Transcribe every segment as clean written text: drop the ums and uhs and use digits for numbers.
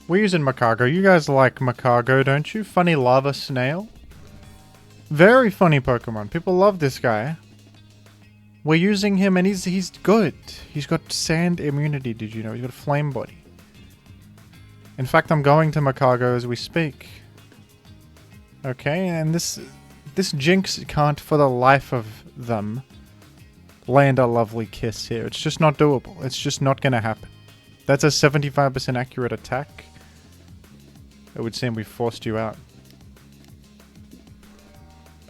We're using Magcargo. You guys like Magcargo, don't you? Funny lava snail. Very funny Pokemon. People love this guy. We're using him and he's good. He's got sand immunity, did you know? He's got a flame body. In fact, I'm going to Magcargo as we speak. Okay, and this Jinx can't for the life of them land a lovely kiss here. It's just not doable. It's just not gonna happen. That's a 75% accurate attack. It would seem we've forced you out.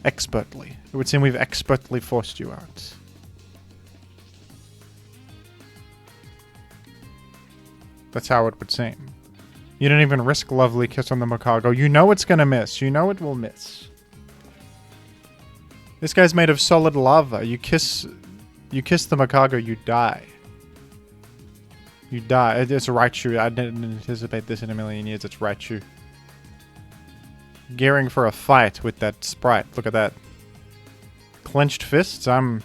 Expertly. It would seem we've expertly forced you out. That's how it would seem. You didn't even risk lovely kiss on the Magcargo. You know it's gonna miss. You know it will miss. This guy's made of solid lava. You kiss the Magcargo, you die. You die. It's Raichu. I didn't anticipate this in a million years. It's Raichu. Gearing for a fight with that sprite. Look at that. Clenched fists. I don't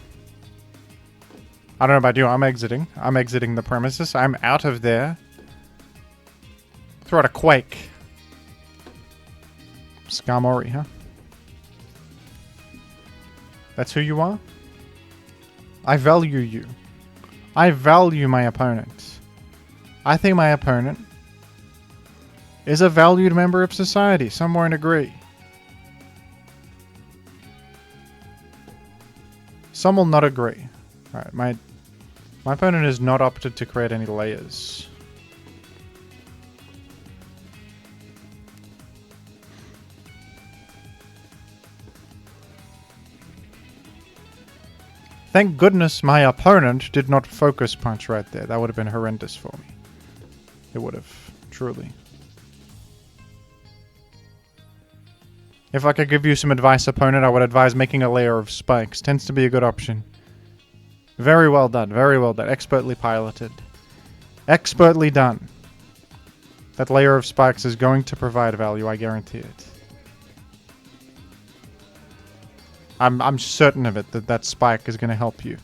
know about you. I'm exiting. I'm exiting the premises. I'm out of there. Throw out a quake. Skarmory, huh? That's who you are? I value you. I value my opponent. I think my opponent is a valued member of society. Some won't agree. Some will not agree. Alright, my opponent has not opted to create any layers. Thank goodness my opponent did not focus punch right there. That would have been horrendous for me. It would have, truly. If I could give you some advice, opponent, I would advise making a layer of spikes. Tends to be a good option. Very well done, very well done. Expertly piloted. Expertly done. That layer of spikes is going to provide value, I guarantee it. I'm certain of it, that spike is going to help you.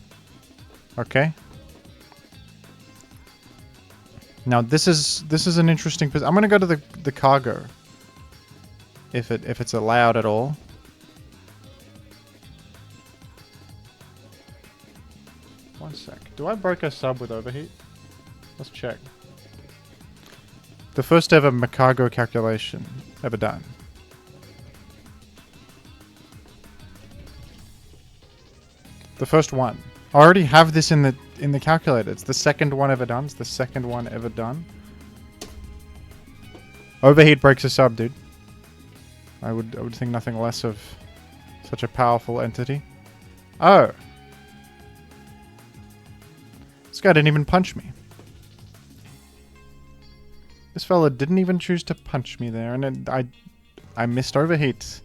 Okay? Now this is an interesting position. I'm going to go to the cargo. If it's allowed at all. One sec. Do I break a sub with overheat? Let's check. The first ever Magcargo calculation ever done. The first one. I already have this in the calculator. It's the second one ever done. It's the second one ever done. Overheat breaks a sub, dude. I would think nothing less of such a powerful entity. Oh. This guy didn't even punch me. This fella didn't even choose to punch me there, and I missed overheat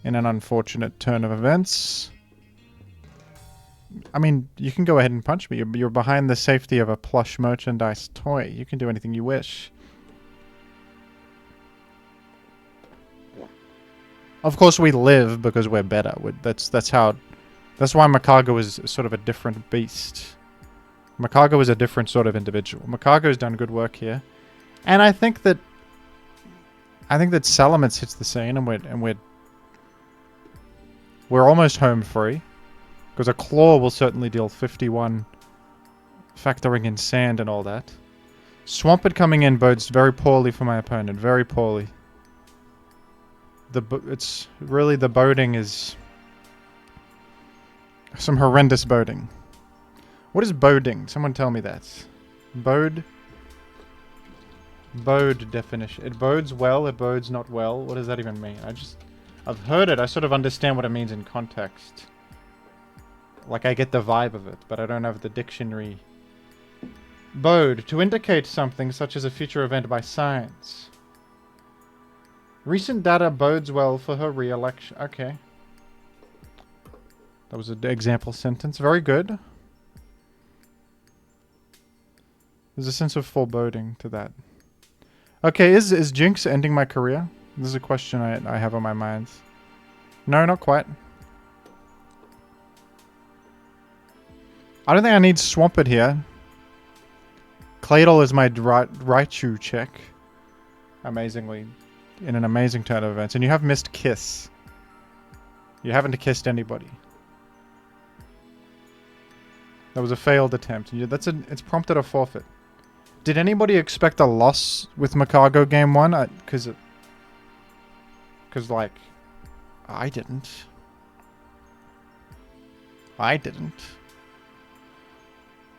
in an unfortunate turn of events. I mean, you can go ahead and punch me. You're behind the safety of a plush merchandise toy. You can do anything you wish. Of course, we live because we're better. That's why Magcargo is sort of a different beast. Magcargo is a different sort of individual. Magcargo's done good work here, and I think that Salamence hits the scene, and we're almost home free. Because a claw will certainly deal 51, factoring in sand and all that. Swampert coming in bodes very poorly for my opponent. Very poorly. It's really the boating is some horrendous boating. What is boding? Someone tell me that. Bode definition. It bodes well, it bodes not well. What does that even mean? I've heard it. I sort of understand what it means in context. Like, I get the vibe of it, but I don't have the dictionary. Bode, to indicate something such as a future event by science. Recent data bodes well for her re-election. Okay. That was an example sentence. Very good. There's a sense of foreboding to that. Okay, is Jinx ending my career? This is a question I have on my mind. No, not quite. I don't think I need Swampert here. Claydol is my Raichu check. Amazingly, in an amazing turn of events. And you have missed Kiss. You haven't kissed anybody. That was a failed attempt. It's prompted a forfeit. Did anybody expect a loss with Magcargo game 1? Because like, I didn't.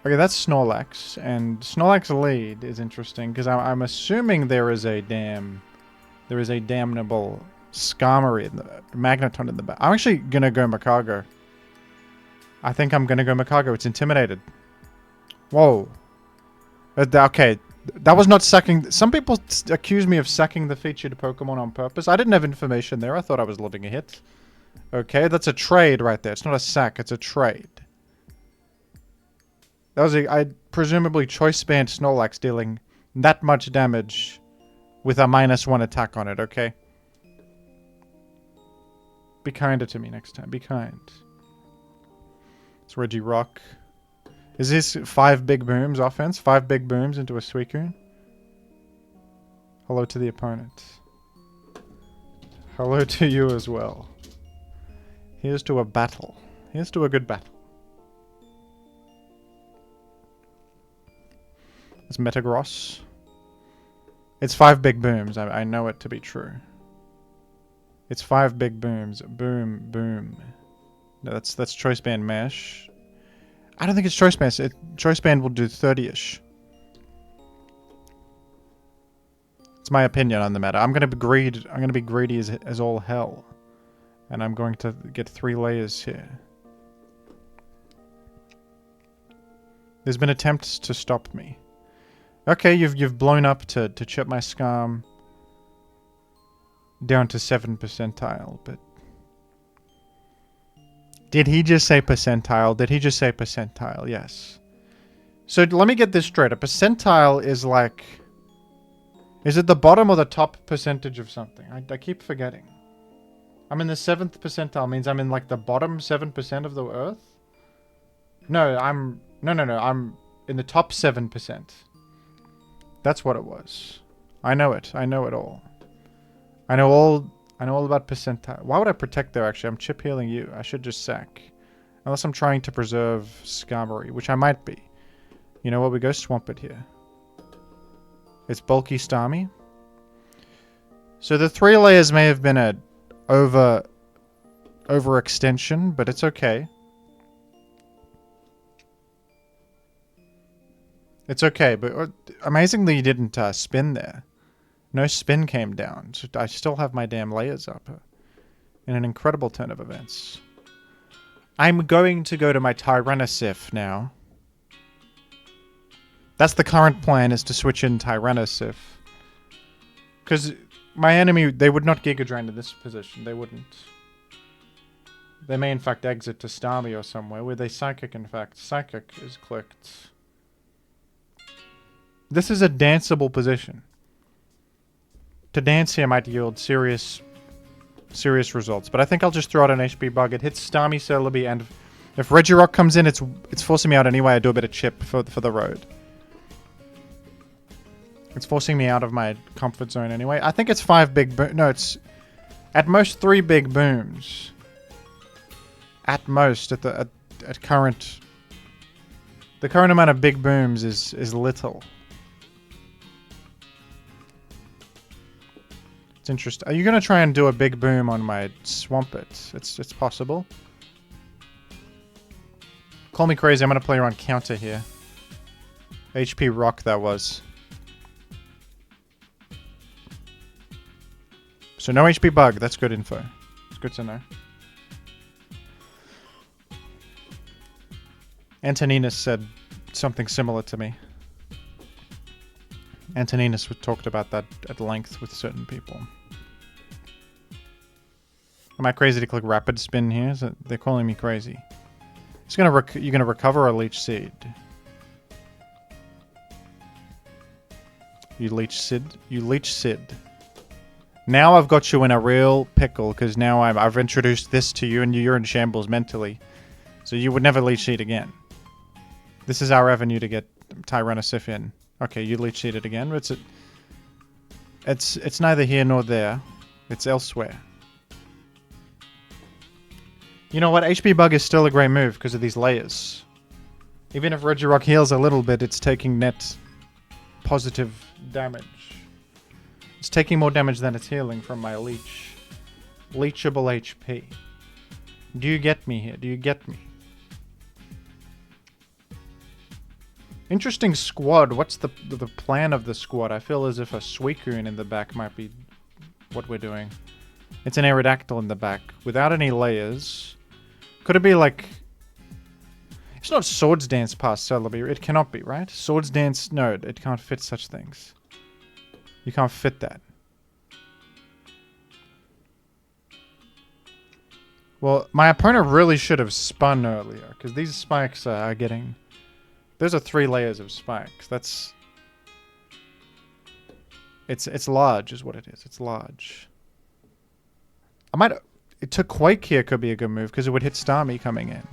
Okay, that's Snorlax, and Snorlax lead is interesting because I'm assuming there is a damnable Skarmory in the Magneton in the back. I'm actually gonna go Magcargo. I think I'm gonna go Magcargo. It's intimidated. Whoa. Okay, that was not sucking. Some people accuse me of sucking the featured Pokemon on purpose. I didn't have information there. I thought I was letting a hit. Okay, that's a trade right there. It's not a sack. It's a trade. That was presumably Choice Band Snorlax dealing that much damage with a -1 attack on it, okay? Be kinder to me next time. Be kind. It's Regirock. Is this 5 big booms offense? 5 big booms into a Suicune? Hello to the opponent. Hello to you as well. Here's to a battle. Here's to a good battle. It's Metagross. It's 5 big booms. I know it to be true. It's 5 big booms. Boom, boom. No, that's Choice Band Mesh. I don't think it's Choice Band. Choice Band will do 30-ish. It's my opinion on the matter. I'm gonna be greedy as all hell, and I'm going to get 3 layers here. There's been attempts to stop me. Okay, you've blown up to chip my Skarm down to 7th percentile, but did he just say percentile? Did he just say percentile? Yes. So let me get this straight. A percentile is like, is it the bottom or the top percentage of something? I keep forgetting. I'm in the 7th percentile, means I'm in like the bottom 7% of the Earth? No, I'm in the top 7%. That's what it was. I know it. I know it all. I know all about percentile. Why would I protect there, actually? I'm chip healing you. I should just sack. Unless I'm trying to preserve Skarmory, which I might be. You know what? We go Swampert here. It's bulky Starmie. So the 3 layers may have been a overextension, but it's okay. It's okay, but amazingly you didn't spin there. No spin came down. So I still have my damn layers up in an incredible turn of events. I'm going to go to my Tyrannosif now. That's the current plan, is to switch in Tyrannosif. Because my enemy, they would not Giga Drain in this position. They wouldn't. They may in fact exit to Starmie or somewhere, where they Psychic in fact. Psychic is clicked. This is a danceable position. To dance here might yield serious results. But I think I'll just throw out an HP bug. It hits Starmie, Celebi, and if Regirock comes in, it's forcing me out anyway. I do a bit of chip for the road. It's forcing me out of my comfort zone anyway. I think it's 5 big booms. No, it's at most 3 big booms. At most, at current. The current amount of big booms is little. It's interesting. Are you gonna try and do a big boom on my Swampert? It's possible. Call me crazy. I'm gonna play around counter here. HP rock that was. So no HP bug. That's good info. It's good to know. Antoninus said something similar to me. Antoninus talked about that at length with certain people. Am I crazy to click rapid spin here? They're calling me crazy. You're gonna recover a Leech Seed. You Leech Sid. You Leech Sid. Now I've got you in a real pickle because now I've introduced this to you and you're in shambles mentally. So you would never Leech Seed again. This is our avenue to get Tyrannosif in. Okay, you Leech Seeded again. It's neither here nor there. It's elsewhere. You know what? HP Bug is still a great move because of these layers. Even if Regirock heals a little bit, it's taking net positive damage. It's taking more damage than it's healing from my leech. Leechable HP. Do you get me here? Do you get me? Interesting squad. What's the plan of the squad? I feel as if a Suicune in the back might be what we're doing. It's an Aerodactyl in the back without any layers. Could it be like... It's not Swords Dance past Celebi. It cannot be, right? Swords Dance... No, it can't fit such things. You can't fit that. Well, my opponent really should have spun earlier, because these spikes are getting... Those are 3 layers of spikes. That's... It's large is what it is. It's large. I might... To Quake here could be a good move, because it would hit Starmie coming in.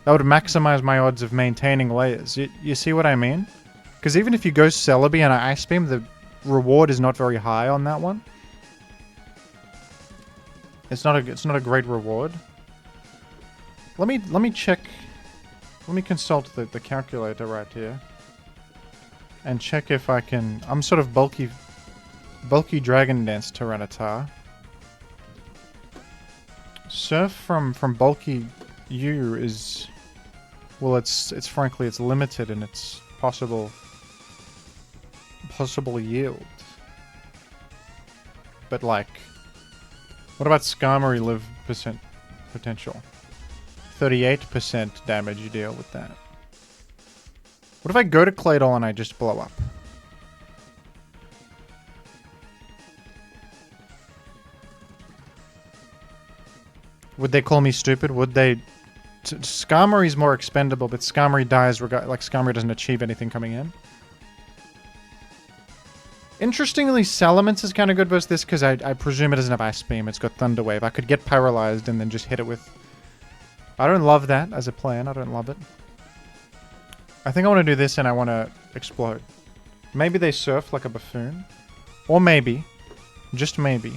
That would maximize my odds of maintaining layers. You see what I mean? Because even if you go Celebi and I Ice Beam, the reward is not very high on that one. It's not a great reward. Let me check. Let me consult the calculator right here. And check if I can... I'm sort of bulky Dragon Dance Tyranitar. Surf from bulky U is... Well, it's frankly, it's limited in its possible yield. But like... What about Skarmory live potential? 38% damage you deal with that. What if I go to Claydol and I just blow up? Would they call me stupid? Would they... Skarmory's more expendable, but Skarmory dies like Skarmory doesn't achieve anything coming in. Interestingly, Salamence is kind of good versus this because I presume it doesn't have Ice Beam. It's got Thunder Wave. I could get paralyzed and then just hit it with... I don't love that as a plan. I don't love it. I think I want to do this and I want to explode. Maybe they surf like a buffoon. Or maybe, just maybe,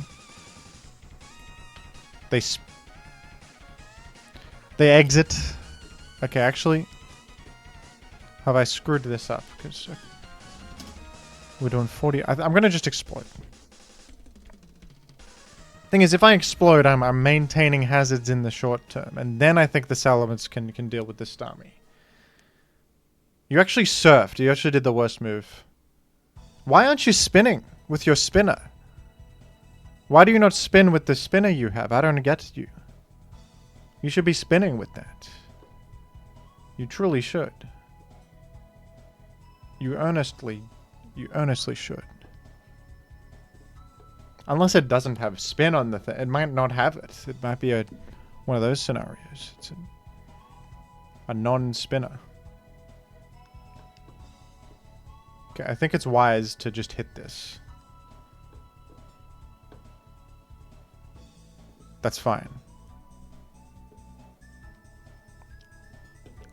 they exit. Okay, actually, have I screwed this up? Because we're doing 40. I'm going to just explode. Thing is, if I explode, I'm maintaining hazards in the short term. And then I think the Salamence can deal with the Starmie. You actually surfed. You actually did the worst move. Why aren't you spinning with your spinner? Why do you not spin with the spinner you have? I don't get you. You should be spinning with that. You truly should. You earnestly should. Unless it doesn't have spin on the thing. It might not have it. It might be one of those scenarios. It's a non-spinner. Okay, I think it's wise to just hit this. That's fine.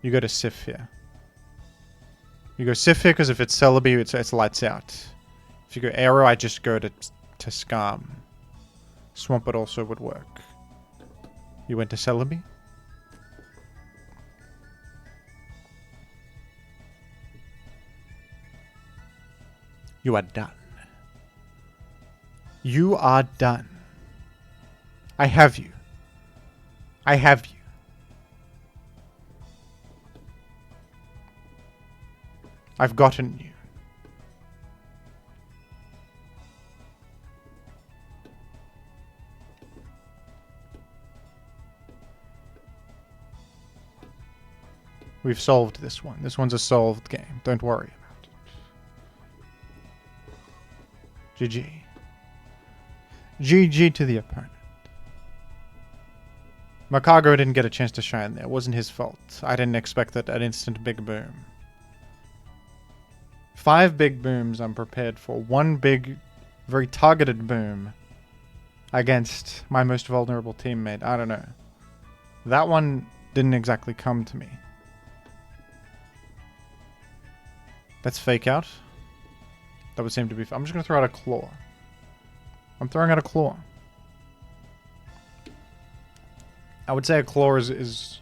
You go to Sif here. You go Sif here because if it's Celebi, it's lights out. If you go Aero, I just go to Skarm. Swampert also would work. You went to Celebi? You are done. You are done. I have you. I have you. I've gotten you. We've solved this one. This one's a solved game. Don't worry about it. GG. GG to the opponent. Magcargo didn't get a chance to shine there. It wasn't his fault. I didn't expect that an instant big boom. 5 big booms I'm prepared for. 1 big, very targeted boom against my most vulnerable teammate. I don't know. That one didn't exactly come to me. Let's fake out. That would seem to be... I'm just going to throw out a claw. I'm throwing out a claw. I would say a claw is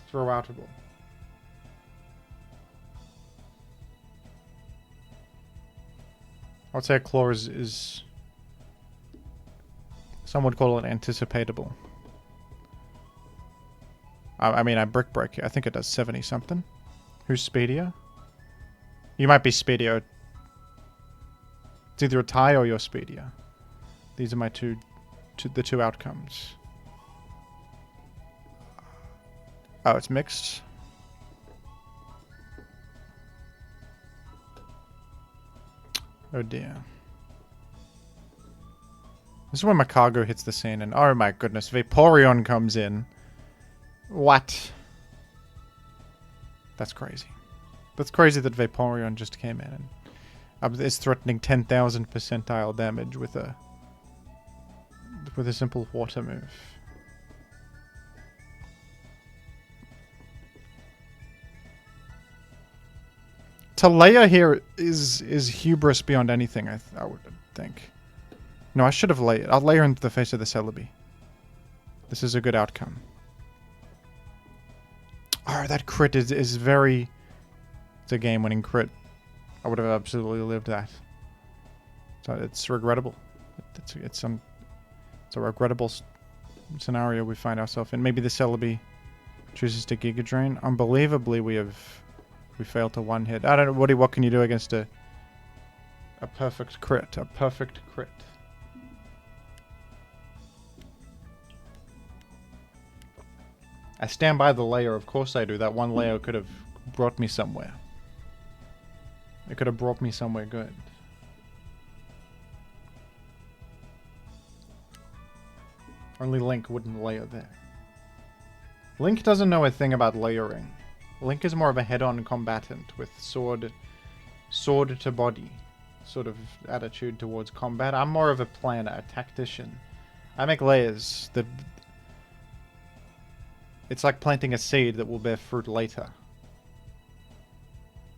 throw-outable. I would say a claw is some would call it anticipatable. I mean, I brick break it. I think it does 70 something. Who's speedier? You might be speedier. It's either a tie or you're speedier. These are my the two outcomes. Oh, it's mixed. Oh dear. This is when Magcargo hits the scene and oh my goodness, Vaporeon comes in. What? That's crazy. That's crazy that Vaporeon just came in and is threatening 10,000 percentile damage with a simple water move. To layer here is hubris beyond anything, I would think. No, I should have layered. I'll layer into the face of the Celebi. This is a good outcome. Oh, that crit is very... It's a game-winning crit. I would have absolutely lived that. So it's regrettable. It's a regrettable scenario we find ourselves in. Maybe the Celebi chooses to Giga Drain. Unbelievably, we failed to one hit. I don't know, what can you do against a perfect crit? A perfect crit. I stand by the layer, of course I do. That one layer could have brought me somewhere. It could have brought me somewhere good. Only Link wouldn't layer there. Link doesn't know a thing about layering. Link is more of a head-on combatant with sword to body sort of attitude towards combat. I'm more of a planner, a tactician. I make layers that... It's like planting a seed that will bear fruit later.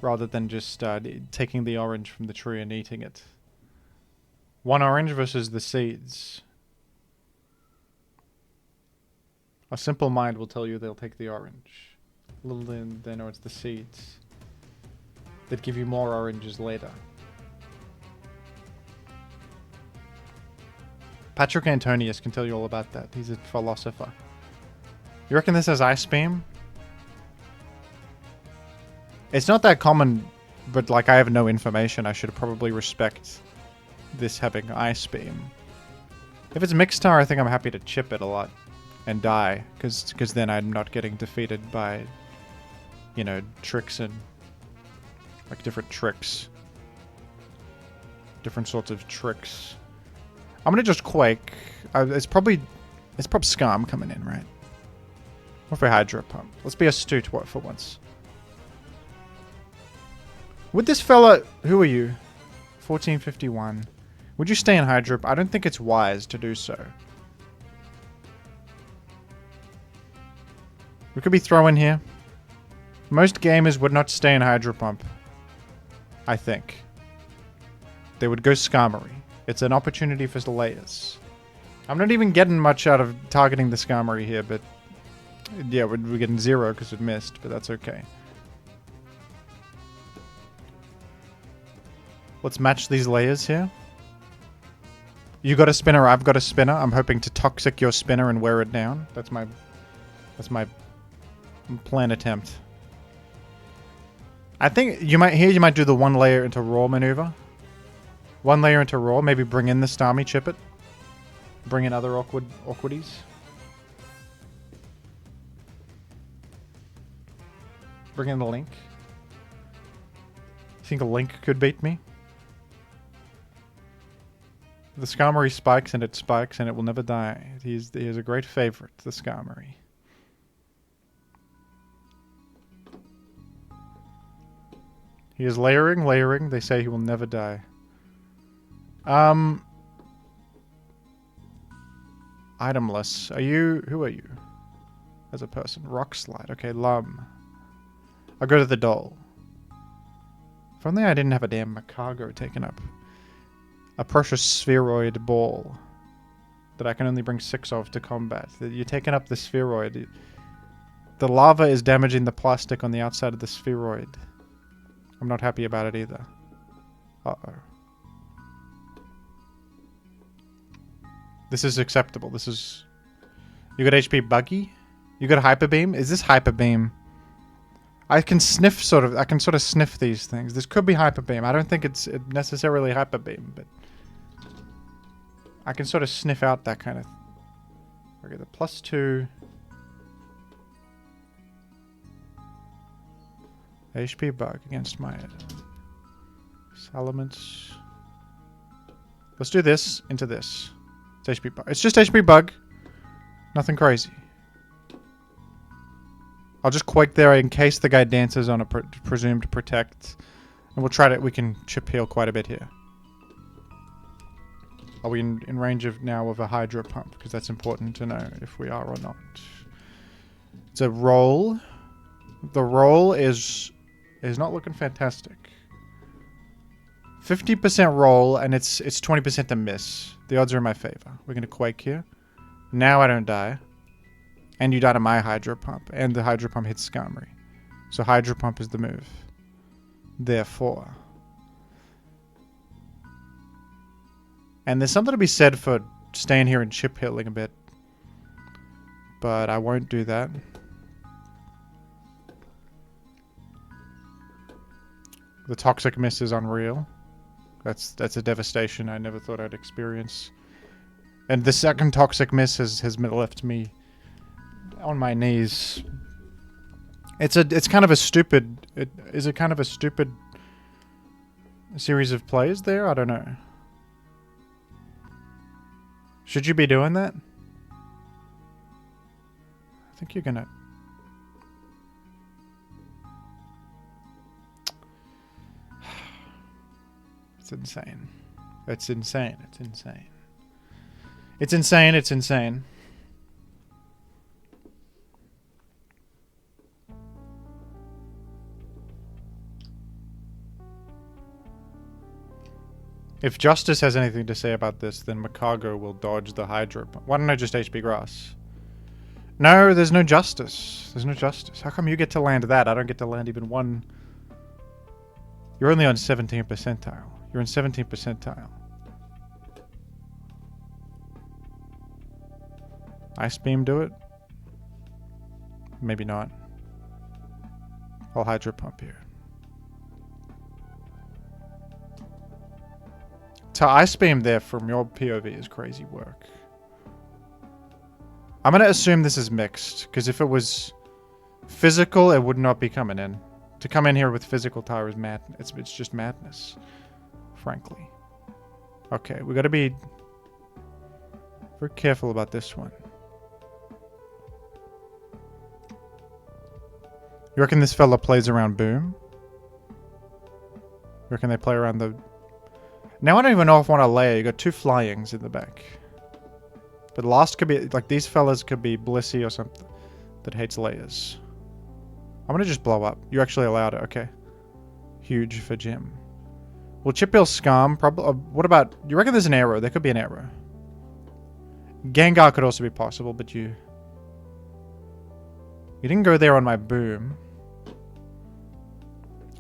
Rather than just taking the orange from the tree and eating it. One orange versus the seeds. A simple mind will tell you they'll take the orange. Little they know it's the seeds that give you more oranges later. Patrick Antonius can tell you all about that. He's a philosopher. You reckon this has Ice Beam? It's not that common, but like I have no information. I should probably respect this having Ice Beam. If it's Mixtar, I think I'm happy to chip it a lot and die, because then I'm not getting defeated by, you know, tricks and like different tricks. Different sorts of tricks. I'm gonna just Quake. It's probably Skarm coming in, right? What if we Hydro Pump? Let's be astute for once. Would this fella... Who are you? 1451. Would you stay in Hydro? I don't think it's wise to do so. We could be throwing here. Most gamers would not stay in Hydro Pump. I think. They would go Skarmory. It's an opportunity for the layers. I'm not even getting much out of targeting the Skarmory here, but... Yeah, we're getting 0 because it missed, but that's okay. Let's match these layers here. You got a spinner, I've got a spinner. I'm hoping to toxic your spinner and wear it down. That's my plan attempt. I think you might do the one layer into raw maneuver. One layer into raw, maybe bring in the Starmie, chip it. Bring in other awkwardies. Bring in the Link. You think a Link could beat me? The Skarmory spikes and it will never die. He is a great favorite, the Skarmory. He is layering. They say he will never die. Itemless. Who are you? As a person. Rock Slide. Okay, Lum. I'll go to the doll. If only I didn't have a damn Magcargo taken up. a precious spheroid ball that I can only bring 6 of to combat. You're taking up the spheroid. The lava is damaging the plastic on the outside of the spheroid. I'm not happy about it either. Uh-oh. This is acceptable. This is... You got HP Buggy? You got Hyper Beam? Is this Hyper Beam? I can sniff I can sort of sniff these things. This could be Hyper Beam. I don't think it's necessarily Hyper Beam, but... I can sort of sniff out that kind of... Okay, the +2... HP Bug against my... Salamence... Let's do this into this. It's HP Bug. It's just HP Bug. Nothing crazy. I'll just Quake there in case the guy dances on a presumed Protect. And we'll try to... We can chip heal quite a bit here. Are we in range of now of a Hydro Pump? Because that's important to know if we are or not. It's a roll. The roll is not looking fantastic. 50% roll, and it's 20% to miss. The odds are in my favor. We're going to Quake here. Now I don't die. And you die to my Hydro Pump. And the Hydro Pump hits Skarmory. So Hydro Pump is the move. Therefore... And there's something to be said for staying here and chip healing a bit. But I won't do that. The Toxic Miss is unreal. That's a devastation I never thought I'd experience. And the second Toxic Miss has left me on my knees. It's kind of a stupid... Is it kind of a stupid series of plays there? I don't know. Should you be doing that? I think you're gonna... It's insane. It's insane. It's insane. It's insane. It's insane. If Justice has anything to say about this, then Magcargo will dodge the Hydro Pump. Why don't I just HP Grass? No, there's no Justice. There's no Justice. How come you get to land that? I don't get to land even one. You're only on 17th percentile. You're in 17th percentile. Ice Beam do it? Maybe not. I'll Hydro Pump here. To Ice Beam there from your POV is crazy work. I'm going to assume this is mixed, because if it was physical, it would not be coming in. To come in here with physical Tyre is mad. It's just madness, frankly. Okay, we got to be very careful about this one. You reckon this fella plays around Boom? You reckon they play around the... Now I don't even know if I want to layer. You got 2 flyings in the back. But last could be... Like, these fellas could be Blissey or something that hates layers. I'm gonna just blow up. You actually allowed it. Okay. Huge for Jim. Well, Chip Hill Skarm, probably... what about... You reckon there's an arrow? There could be an arrow. Gengar could also be possible, but you... You didn't go there on my Boom.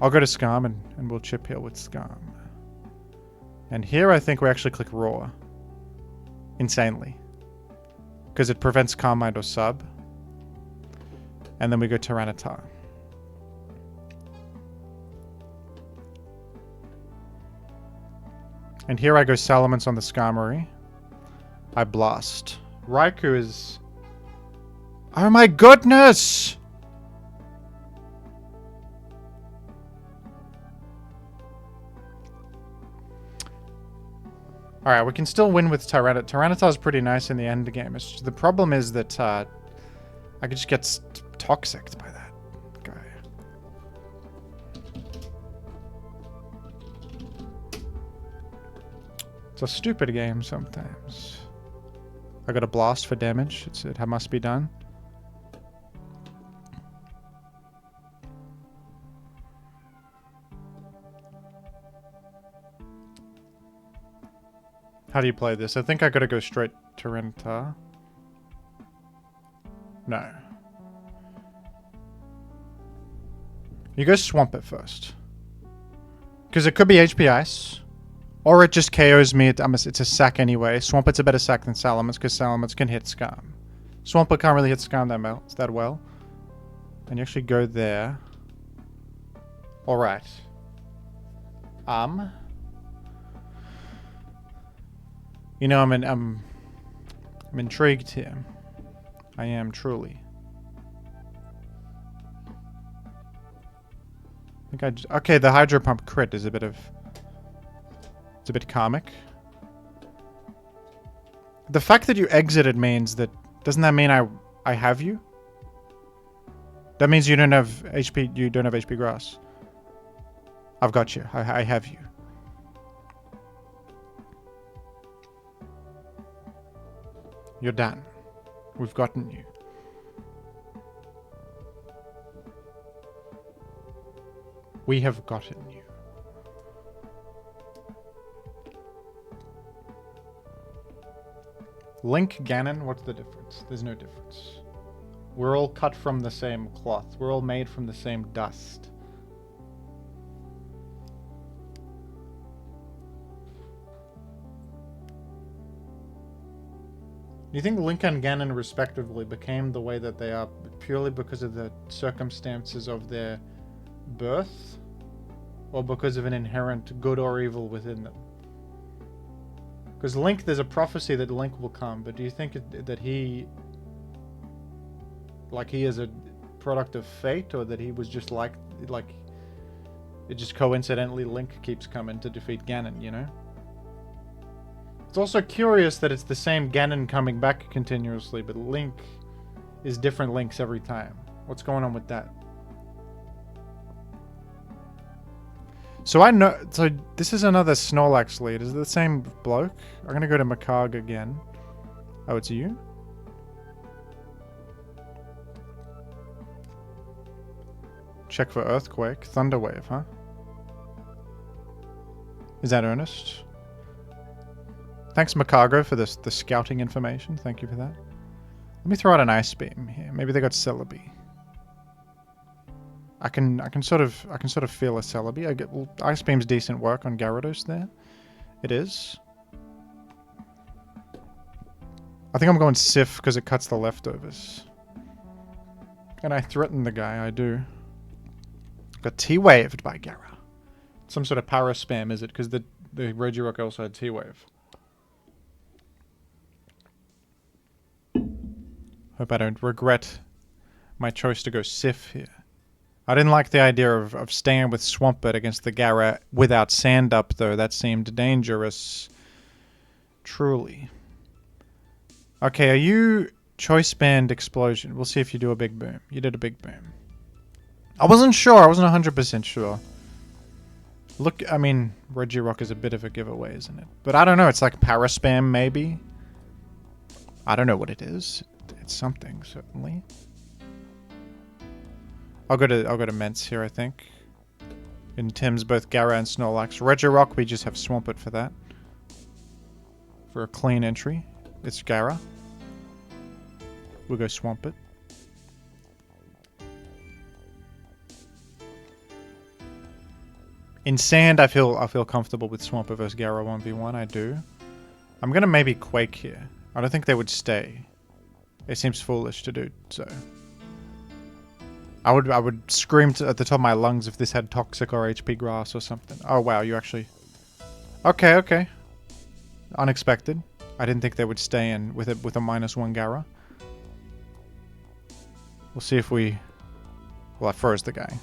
I'll go to Skarm and we'll Chip Hill with Skarm. And here I think we actually click Roar. Insanely. Because it prevents Calm Mind or Sub. And then we go Tyranitar. And here I go Salamence on the Skarmory. I Blast. Raikou is... Oh my goodness! Alright, we can still win with Tyranitar. Tyranitar is pretty nice in the end game. It's just, the problem is that I could just get toxicked by that guy. It's a stupid game sometimes. I got a Blast for damage. It must be done. How do you play this? I think I gotta go straight Tyranitar. No. You go Swamp it first. Because it could be HP Ice. Or it just KOs me. It's a sack anyway. Swampet's a better sack than Salamence because Salamence can hit Skarm. Swampert can't really hit Skarm that well. And you actually go there. Alright. You know, I'm intrigued here. I am truly. Okay, the Hydro Pump crit is a bit of... It's a bit karmic. The fact that you exited means that... Doesn't that mean I have you? That means you don't have HP... You don't have HP Grass. I've got you. I have you. You're done. We've gotten you. We have gotten you. Link, Ganon, what's the difference? There's no difference. We're all cut from the same cloth. We're all made from the same dust. Do you think Link and Ganon respectively became the way that they are purely because of the circumstances of their birth? Or because of an inherent good or evil within them? Because Link, there's a prophecy that Link will come, but do you think that he... Like, he is a product of fate, or that he was just like... It just coincidentally Link keeps coming to defeat Ganon, you know? It's also curious that it's the same Ganon coming back continuously, but Link is different Links every time. What's going on with that? So I know... So this is another Snorlax lead. Is it the same bloke? I'm going to go to Magcargo again. Oh, it's you? Check for Earthquake. Thunderwave, huh? Is that Ernest? Thanks, Magcargo, for the scouting information. Thank you for that. Let me throw out an Ice Beam here. Maybe they got Celebi. I can sort of feel a Celebi. Well, Ice Beam's decent work on Gyarados there. It is. I think I'm going Sif because it cuts the leftovers. And I threaten the guy, I do. Got T-Waved by Gara. Some sort of power spam, is it? Because the Regirock also had T-Wave. Hope I don't regret my choice to go Sif here. I didn't like the idea of staying with Swampert against the Gara without Sand up, though. That seemed dangerous. Truly. Okay, are you Choice Band Explosion? We'll see if you do a Big Boom. You did a Big Boom. I wasn't sure. I wasn't 100% sure. Look, I mean, Regirock is a bit of a giveaway, isn't it? But I don't know. It's like Paraspam, maybe? I don't know what it is. It's something, certainly. I'll go to Ments here, I think. In Tim's, both Gara and Snorlax. Regirock, we just have Swampert for that. For a clean entry. It's Gara. We'll go Swampert. In Sand, I feel comfortable with Swampert versus Gara 1v1. I do. I'm gonna maybe Quake here. I don't think they would stay. It seems foolish to do so. I would scream at the top of my lungs if this had Toxic or HP Grass or something. Oh wow, you actually... Okay, okay. Unexpected. I didn't think they would stay in with a -1 Gara. We'll see if we... Well, I froze the guy.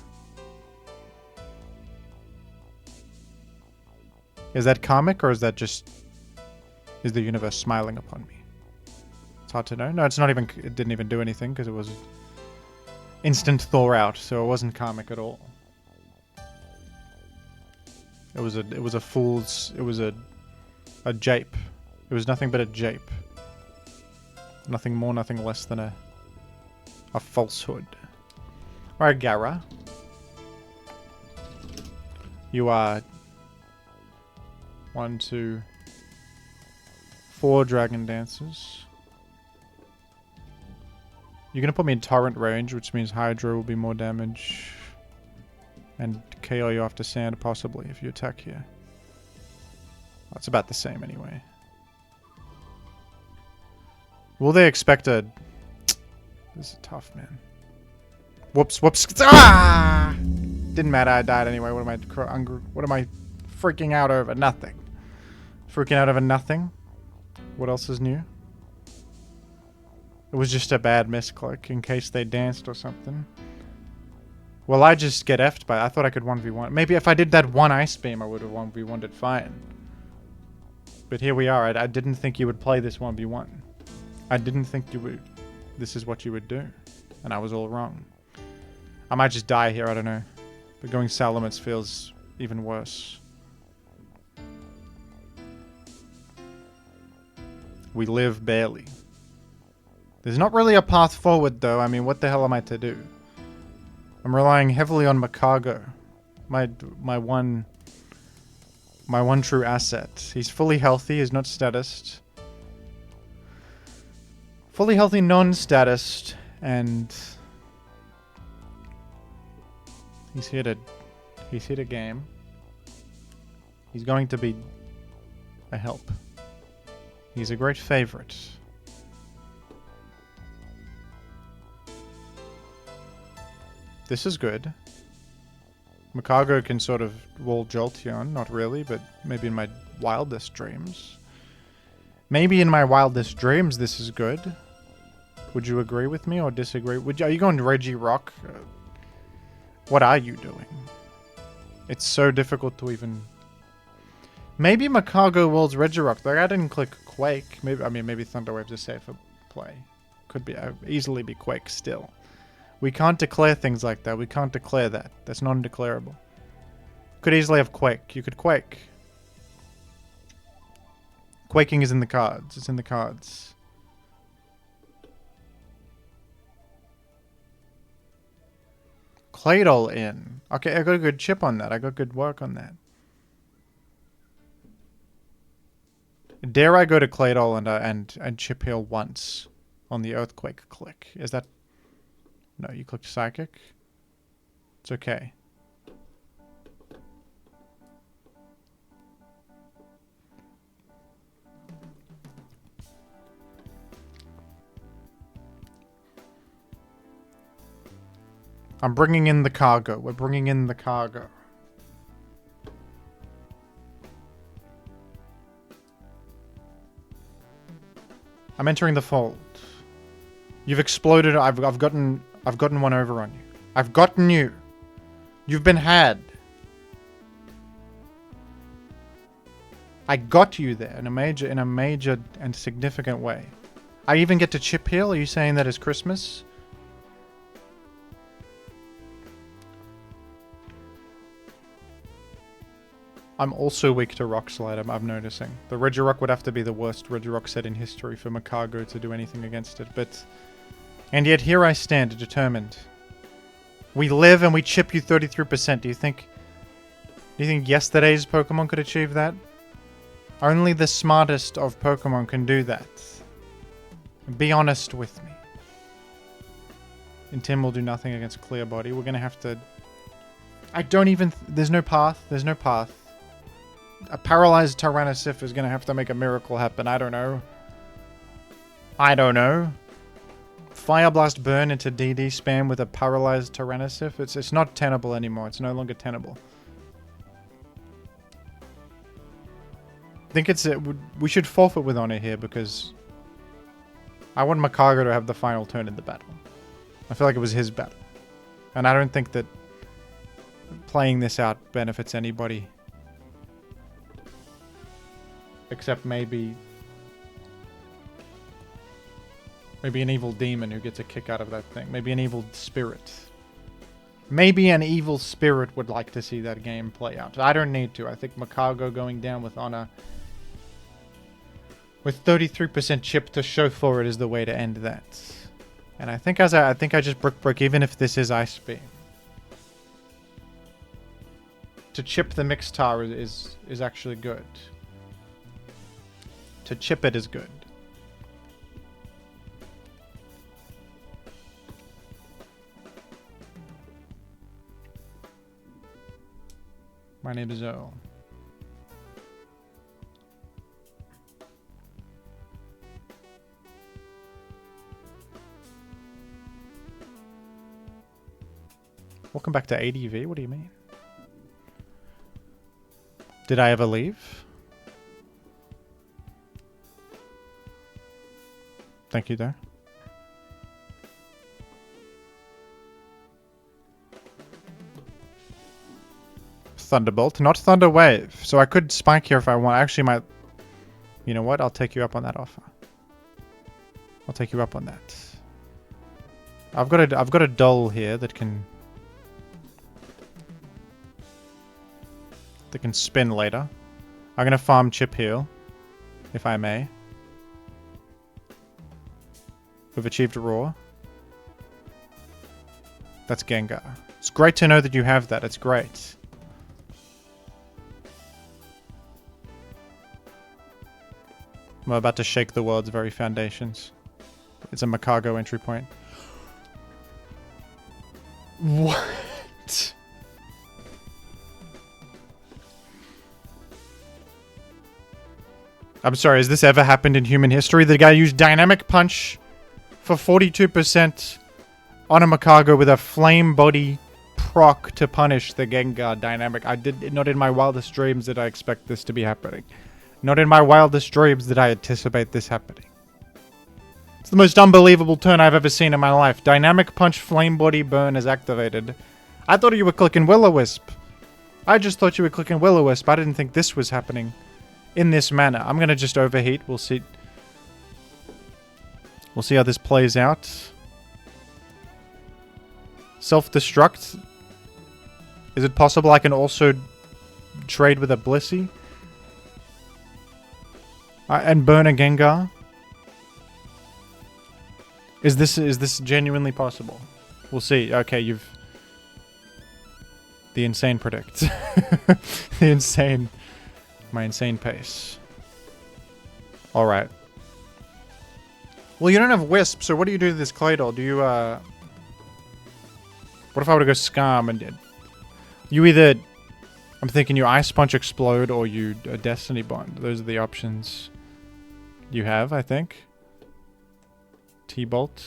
Is that karmic, or is that just... Is the universe smiling upon me? It's hard to know. No, it's not even... It didn't even do anything, because it was... Instant thaw out, so it wasn't karmic at all. It was a fool's... It was a jape. It was nothing but a jape. Nothing more, nothing less than a falsehood. Alright, Gara. You are... 1, 2... 4 Dragon Dances. You're going to put me in Torrent range, which means Hydro will be more damage. And KO you after Sand, possibly, if you attack here. That's about the same anyway. Will they expect a... This is tough, man. Whoops, whoops. Ah! Didn't matter, I died anyway. What am I freaking out over? Nothing. Freaking out over nothing? What else is new? It was just a bad misclick in case they danced or something. Well, I just get F'd by... I thought I could 1v1. Maybe if I did that one Ice Beam, I would have 1v1'd it fine. But here we are. I didn't think you would play this 1v1. I didn't think you would... This is what you would do. And I was all wrong. I might just die here, I don't know. But going Salamence feels even worse. We live barely. There's not really a path forward, though. I mean, what the hell am I to do? I'm relying heavily on Magcargo. My one true asset. He's fully healthy. He's not statused. Fully healthy, non-statused, and he's here to game. He's going to be a help. He's a great favorite. This is good. Magcargo can sort of wall Jolteon, not really, but maybe in my wildest dreams. Maybe in my wildest dreams this is good. Would you agree with me or disagree? Are you going Regirock? What are you doing? It's so difficult to even... Maybe Magcargo walls Regirock. Like, I didn't click Quake. Maybe Thunder Wave's a safer play. Could be easily be Quake still. We can't declare things like that. We can't declare that. That's non-declarable. Could easily have Quake. You could Quake. Quaking is in the cards. It's in the cards. Claydol in. Okay, I got a good chip on that. I got good work on that. Dare I go to Claydol and chip heal once on the Earthquake click? Is that... No, you clicked Psychic. It's okay. I'm bringing in the cargo. We're bringing in the cargo. I'm entering the fold. You've exploded. I've gotten one over on you. I've gotten you. You've been had. I got you there in a major and significant way. I even get to chip heal. Are you saying that is Christmas? I'm also weak to Rock Slide, I'm noticing. The Regirock would have to be the worst Regirock set in history for Magcargo to do anything against it, but... And yet here I stand, determined. We live and we chip you 33%. Do you think yesterday's Pokemon could achieve that? Only the smartest of Pokemon can do that. Be honest with me. And Tim will do nothing against Clear Body. We're gonna have to... I don't even... There's no path. There's no path. A paralyzed Tyrannosif is gonna have to make a miracle happen. I don't know. I don't know. Fire Blast Burn into DD spam with a paralyzed Tyrannosif. It's not tenable anymore. It's no longer tenable. I think we should forfeit with honor here because I want Magcargo to have the final turn in the battle. I feel like it was his battle. And I don't think that playing this out benefits anybody. Except maybe an evil demon who gets a kick out of that thing. Maybe an evil spirit. Maybe an evil spirit would like to see that game play out. I don't need to. I think Magcargo going down with honor with 33% chip to show for it is the way to end that. And I think I just brick even if this is Ice Beam. To chip the Mixtar is actually good. To chip it is good. My name is O. Welcome back to ADV. What do you mean? Did I ever leave? Thank you, there. Thunderbolt, not Thunder Wave. So I could spike here if I want. I actually might. You know what? I'll take you up on that offer. I'll take you up on that. I've got a doll here that can spin later. I'm gonna farm Chip Heal, if I may. We've achieved Roar. That's Gengar. It's great to know that you have that. It's great. I'm about to shake the world's very foundations. It's a Magcargo entry point. What? I'm sorry, has this ever happened in human history? The guy used Dynamic Punch for 42% on a Magcargo with a Flame Body proc to punish the Gengar Dynamic. Not in my wildest dreams did I expect this to be happening. Not in my wildest dreams did I anticipate this happening. It's the most unbelievable turn I've ever seen in my life. Dynamic Punch Flame Body Burn is activated. I thought you were clicking Will-O-Wisp. I just thought you were clicking Will-O-Wisp. I didn't think this was happening in this manner. I'm going to just overheat. We'll see. We'll see how this plays out. Self-destruct. Is it possible I can also trade with a Blissey? And burn a Gengar? Is this genuinely possible? We'll see. Okay, you've... The insane predict. The insane... My insane pace. Alright. Well, you don't have Wisp, so what do you do to this Claydol? Do you, What if I were to go Skarm and did... You either... I'm thinking you Ice Punch Explode or you Destiny Bond. Those are the options you have, I think. T-Bolt.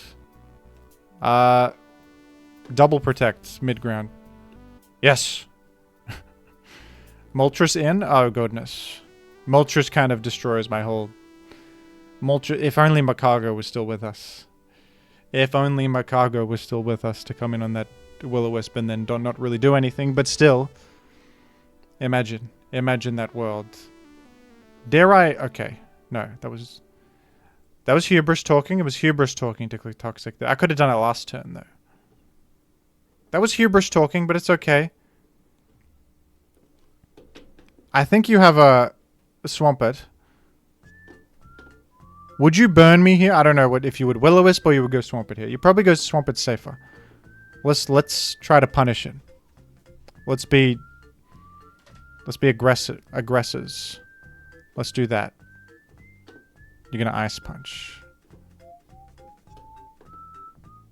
Double Protect mid-ground. Yes! Moltres in? Oh, goodness. Moltres kind of destroys my whole... If only Magcargo was still with us. If only Magcargo was still with us to come in on that Will-O-Wisp and then not really do anything, but still... Imagine that world. Dare I... Okay. No, that was Hubris talking. It was Hubris talking to click Toxic. I could have done it last turn, though. That was Hubris talking, but it's okay. I think you have a Swampert. Would you burn me here? I don't know if you would Will-O-Wisp or you would go Swampert here. You probably go Swampert safer. Let's try to punish it. Let's be aggressors. Let's do that. You're gonna Ice Punch.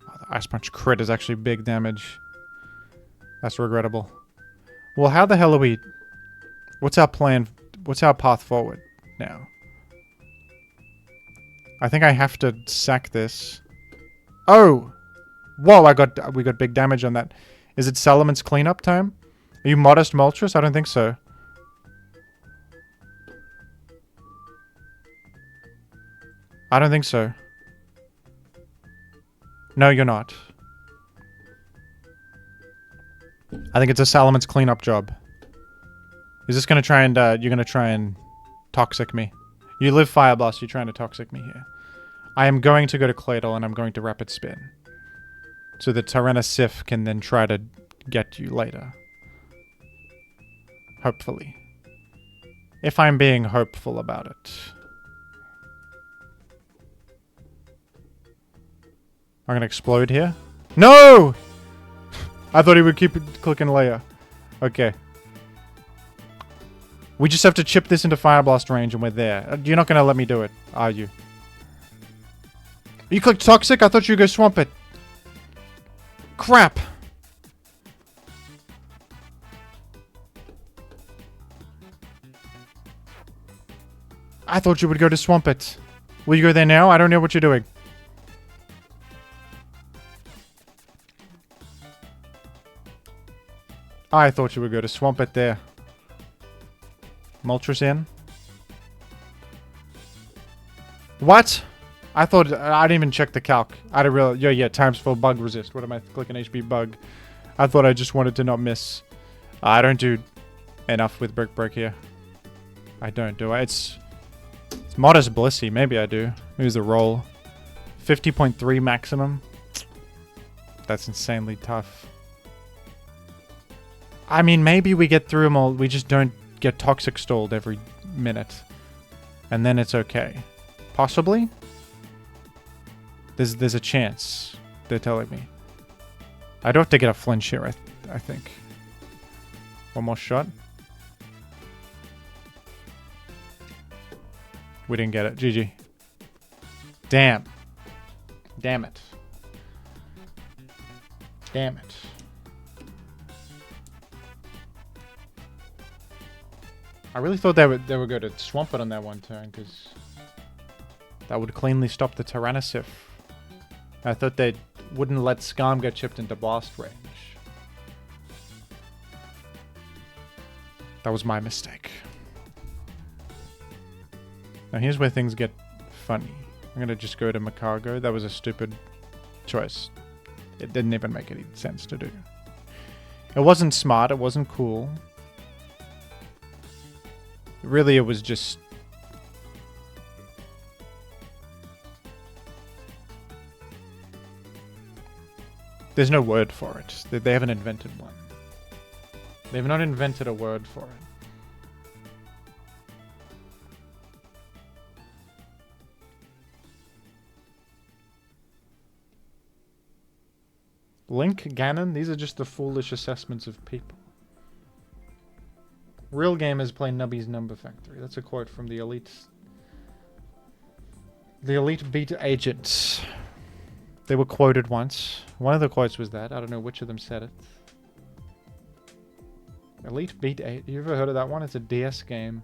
Oh, the Ice Punch crit is actually big damage. That's regrettable. Well, how the hell are we... What's our plan? What's our path forward now? I think I have to sack this. Oh! Whoa, we got big damage on that. Is it Salamence cleanup time? Are you Modest Moltres? I don't think so. I don't think so. No, you're not. I think it's a Salamence cleanup job. Is this gonna try and, you're gonna try and Toxic me? You live Fire Blast, you're trying to Toxic me here. I am going to go to Claydol and I'm going to Rapid Spin. So that Tyrannosif can then try to get you later. Hopefully. If I'm being hopeful about it. I'm gonna explode here. No! I thought he would keep clicking layer. Okay. We just have to chip this into Fire Blast range and we're there. You're not going to let me do it, are you? You clicked Toxic? I thought you were going to swamp it. Crap. I thought you would go to swamp it. Will you go there now? I don't know what you're doing. I thought you would go to swamp it there. Moltres in. What? I thought... I didn't even check the calc. I didn't realize... Yeah, times 4 bug resist. What am I clicking HP bug? I thought I just wanted to not miss. I don't do enough with Brick Break here. I don't do it. It's Modest Blissey. Maybe I do. Maybe it's a roll. 50.3 maximum. That's insanely tough. I mean, maybe we get through them all. We just don't get Toxic stalled every minute. And then it's okay. Possibly? There's a chance. They're telling me. I do have to get a flinch here, I think. One more shot. We didn't get it. GG. Damn. Damn it. Damn it. I really thought they would go to swamp it on that one turn, because that would cleanly stop the Tyrannosif. I thought they wouldn't let Skarm get chipped into blast range. That was my mistake. Now here's where things get funny. I'm gonna just go to Magcargo. That was a stupid choice. It didn't even make any sense to do. It wasn't smart, it wasn't cool. Really, it was just... There's no word for it. They haven't invented one. They've not invented a word for it. Link, Ganon, these are just the foolish assessments of people. Real gamers play Nubby's Number Factory. That's a quote from the Elite Beat Agents. They were quoted once. One of the quotes was that. I don't know which of them said it. Elite Beat 8. You ever heard of that one? It's a DS game.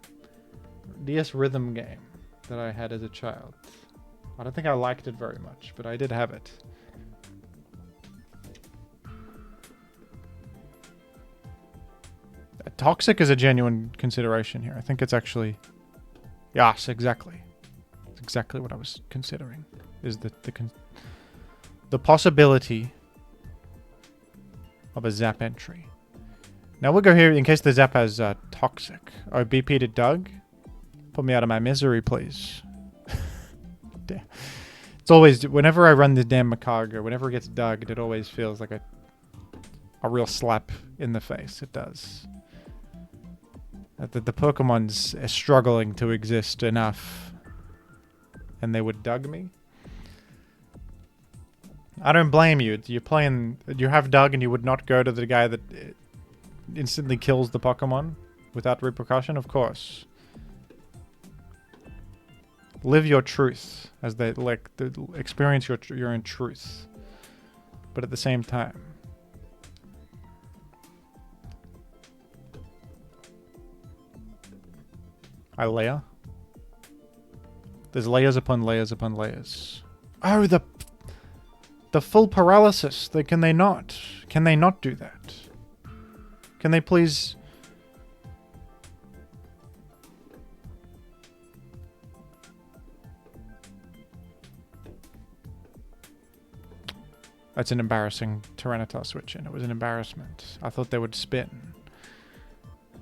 DS rhythm game that I had as a child. I don't think I liked it very much, but I did have it. Toxic is a genuine consideration here. I think it's actually... Yes, exactly. It's exactly what I was considering. Is the possibility of a Zap entry. Now we'll go here in case the Zap has Toxic. Oh, BP to Doug? Put me out of my misery, please. Damn. It's always... Whenever I run this damn Magcargo, whenever it gets Dogged, it always feels like a real slap in the face. It does. The Pokemon's struggling to exist enough. And they would Doug me? I don't blame you. You're playing... You have Doug and you would not go to the guy that instantly kills the Pokemon without repercussion? Of course. Live your truth. As they like... Experience your own truth. But at the same time... Layer. There's layers upon layers upon layers. Oh, the full paralysis. Can they not? Can they not do that? Can they please... That's an embarrassing Tyranitar switch in. It was an embarrassment. I thought they would spin.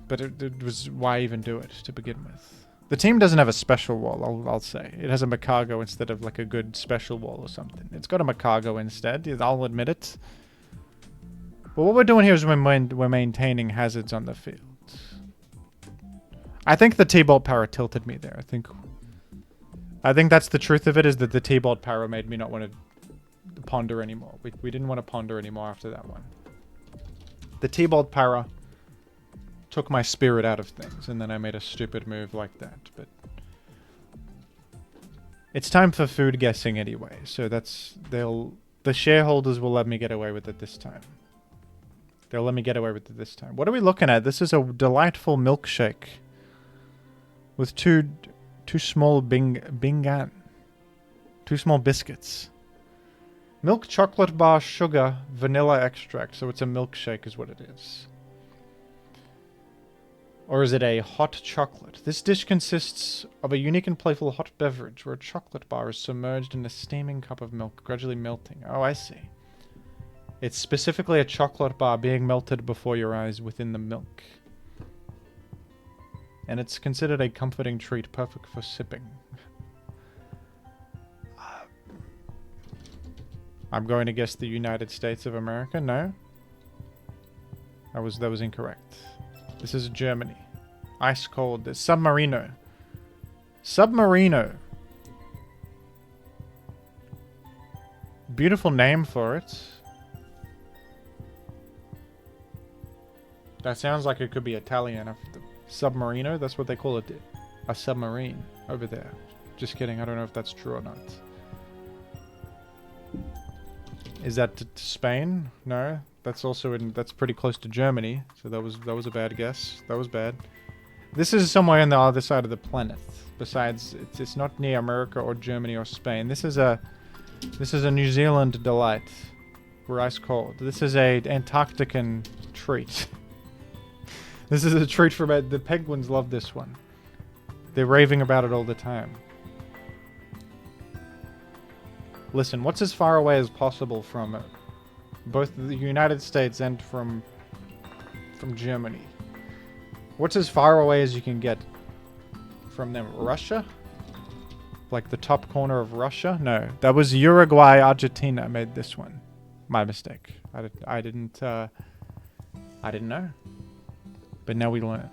But it was... Why even do it to begin with? The team doesn't have a special wall, I'll say. It has a Magcargo instead of like a good special wall or something. It's got a Magcargo instead. I'll admit it. But what we're doing here is we're maintaining hazards on the field. I think the T-Bolt power tilted me there. I think that's the truth of it, is that the T-Bolt power made me not want to ponder anymore. We didn't want to ponder anymore after that one. The T-Bolt power took my spirit out of things, and then I made a stupid move like that. But it's time for food guessing anyway, so the shareholders will let me get away with it this time. They'll let me get away with it this time. What are we looking at? This is a delightful milkshake with two small bingan, 2 small biscuits. Milk, chocolate bar, sugar, vanilla extract. So it's a milkshake is what it is. Or is it a hot chocolate? This dish consists of a unique and playful hot beverage where a chocolate bar is submerged in a steaming cup of milk, gradually melting. Oh, I see. It's specifically a chocolate bar being melted before your eyes within the milk. And it's considered a comforting treat, perfect for sipping. I'm going to guess the United States of America. No. That was incorrect. This is Germany. Ice cold. There's Submarino. Submarino. Beautiful name for it. That sounds like it could be Italian. Submarino, that's what they call it. A submarine over there. Just kidding. I don't know if that's true or not. Is that Spain? No. That's also that's pretty close to Germany. So that was a bad guess. That was bad. This is somewhere on the other side of the planet. Besides, it's not near America or Germany or Spain. This is a New Zealand delight. We're ice cold. This is a Antarctican treat. This is a treat for the penguins. Love this one. They're raving about it all the time. Listen, what's as far away as possible from both the United States and from Germany? What's as far away as you can get from them? Russia? Like the top corner of Russia? No, that was Uruguay. Argentina made this one. My mistake. I didn't know. But now we learn.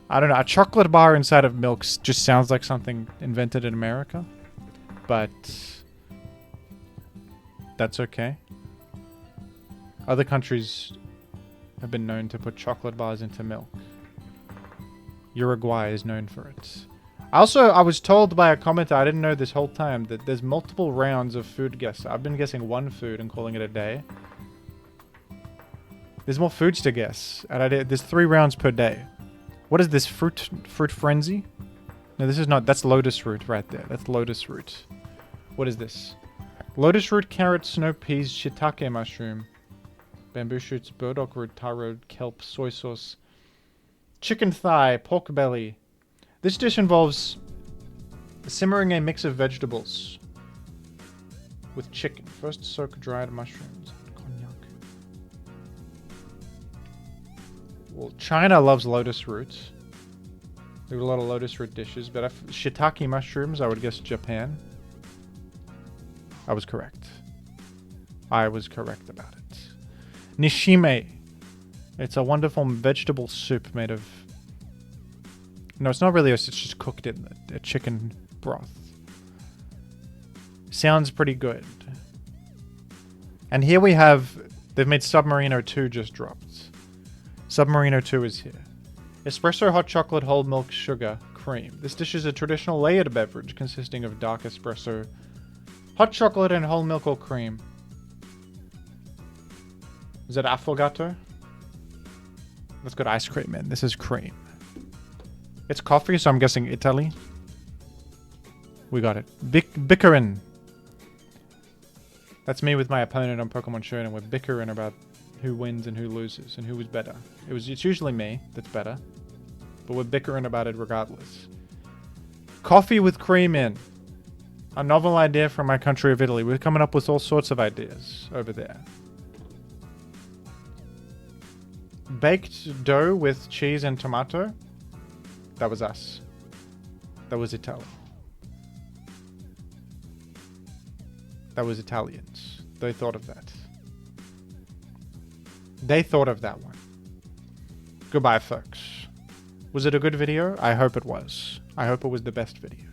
I don't know. A chocolate bar inside of milk just sounds like something invented in America. But that's okay. Other countries have been known to put chocolate bars into milk. Uruguay is known for it. Also, I was told by a commenter, I didn't know this whole time, that there's multiple rounds of food guess. I've been guessing one food and calling it a day. There's more foods to guess. And there's 3 rounds per day. What is this? Fruit frenzy? No, this is not. That's lotus root right there. That's lotus root. What is this? Lotus root, carrot, snow peas, shiitake mushroom, bamboo shoots, burdock root, taro, kelp, soy sauce, chicken thigh, pork belly. This dish involves simmering a mix of vegetables with chicken. First soak dried mushrooms and cognac. Well, China loves lotus roots. There are a lot of lotus root dishes, but shiitake mushrooms, I would guess Japan. I was correct. I was correct about it. Nishime. It's a wonderful vegetable soup made of... No, it's not really it's just cooked in a chicken broth. Sounds pretty good. And here we have... They've made Submarino 2 just dropped. Submarino 2 is here. Espresso, hot chocolate, whole milk, sugar, cream. This dish is a traditional layered beverage consisting of dark espresso, hot chocolate, and whole milk or cream. Is that affogato? Let's go to ice cream, man. This is cream. It's coffee, so I'm guessing Italy. We got it. Bickering. That's me with my opponent on Pokemon Showdown. We're bickering about who wins and who loses and who was better. It's usually me that's better. But we're bickering about it regardless. Coffee with cream in. A novel idea from my country of Italy. We're coming up with all sorts of ideas over there. Baked dough with cheese and tomato. That was us. That was Italy. That was Italians. They thought of that. They thought of that one. Goodbye, folks. Was it a good video? I hope it was. I hope it was the best video.